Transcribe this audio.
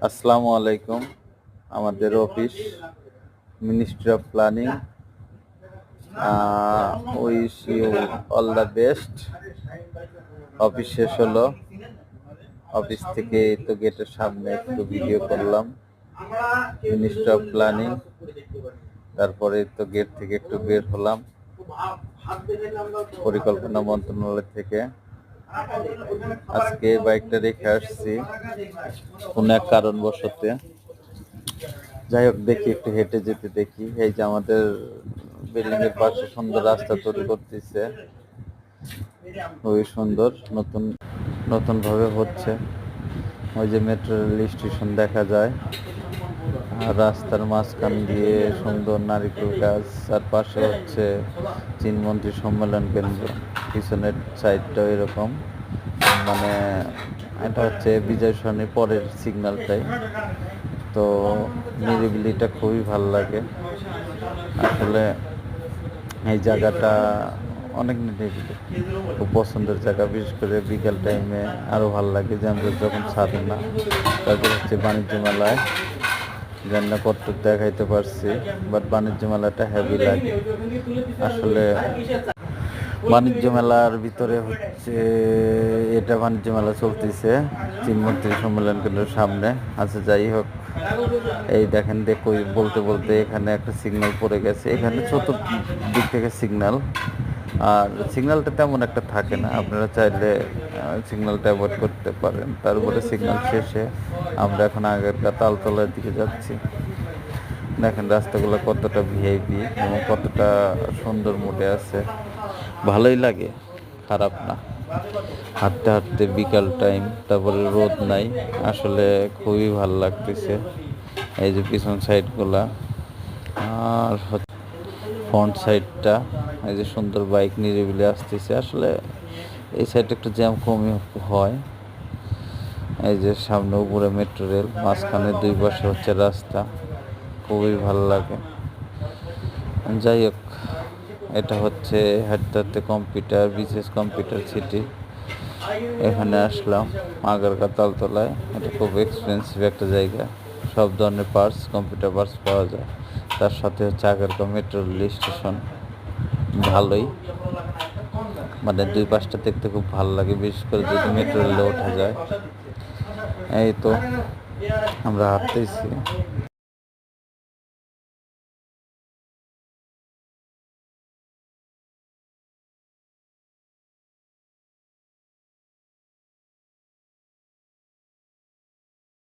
আসসালামু আলাইকুম। আমাদের office ministry of planning. Wish you all the best. Office শেষ হলো। অফিস থেকে এই তো গেটের সামনে একটু ভিডিও করলাম, মিনিস্ট্রি অফ প্ল্যানিং। তারপরে তো গেট থেকে একটু বের হলাম পরিকল্পনা মন্ত্রণালয় থেকে। আজকে বাইকটা রেখে আসছি কোনো এক কারণবশত। যাই হোক, দেখি একটু হেঁটে যেতে দেখি। এই যে আমাদের বিল্ডিং এর পাশে সুন্দর রাস্তা তৈরি করতেছে, খুবই সুন্দর, নতুন নতুন ভাবে হচ্ছে। ওই যে মেট্রো রেল স্টেশন দেখা যায়, আর রাস্তার মাঝখান দিয়ে সুন্দর নারিকেল গাছ, আর পাশে হচ্ছে চীনমন্ত্রী সম্মেলন কেন্দ্র। পিছনের সাইডটাও এরকম, মানে এটা হচ্ছে বিজয় সরণির পরের সিগন্যালটাই। তো নিরিবিলিটা খুবই ভালো লাগে আসলে। এই জায়গাটা অনেক নিরিবিলি, খুব পছন্দের জায়গা। বিশেষ করে বিকেল টাইমে আরও ভালো লাগে, যে আমরা যখন ছাড়ি না। তারপর হচ্ছে বাণিজ্য মেলায় জানি না কত দেখাইতে পারছি, বাট বাণিজ্য মেলাটা হেভি লাগে আসলে। বাণিজ্য মেলার ভিতরে হচ্ছে, এটা বাণিজ্য মেলা চলতেছে চীনমন্ত্রী সম্মেলন কেন্দ্রের সামনে। আচ্ছা, যাই হোক, এই দেখেন, বলতে বলতে এখানে একটা সিগন্যাল পড়ে গেছে। এখানে চতুর্দিক থেকে সিগন্যাল, আর সিগন্যালটা তেমন একটা থাকে না। আপনারা চাইলে সিগন্যালটা অ্যাভয়েড করতে পারেন। তারপরে সিগন্যাল শেষে আমরা এখন আগেরকার তালতলার দিকে যাচ্ছি। দেখেন রাস্তাগুলো কতটা ভিআইপি এবং কতটা সুন্দর মুডে আছে, ভালোই লাগে, খারাপ না। হাঁটতে হাঁটতে বিকাল টাইম, তারপরে রোদ নাই, আসলে খুবই ভালো লাগতেছে। এই যে পিছন সাইডগুলা, আর ফ্রন্ট সাইডটা, এই যে সুন্দর বাইক নিরিবিলি আসতেছে। আসলে এই সাইডে একটু জ্যাম কমই হয়। এই যে সামনে উপরে মেট্রো রেল, মাঝখানে দুই পাশে হচ্ছে রাস্তা, খুবই ভালো লাগে। যাই হোক, এটা হচ্ছে হাঁটতে হাঁটতে কম্পিউটার, বিশেষ কম্পিউটার সিটি। এখানে আসলাম আগারগা তালতলায়। এটা খুব এক্সপেন্সিভ একটা জায়গা, সব ধরনের পার্টস, কম্পিউটার পার্টস পাওয়া যায়। তার সাথে হচ্ছে আগারগা মেট্রো রেল স্টেশন, ভালোই, মানে দুই পাশটা দেখতে খুব ভালো লাগে, বিশেষ করে যদি মেট্রো রেলে ওঠা যায়। এই তো আমরা হাঁটতেছি।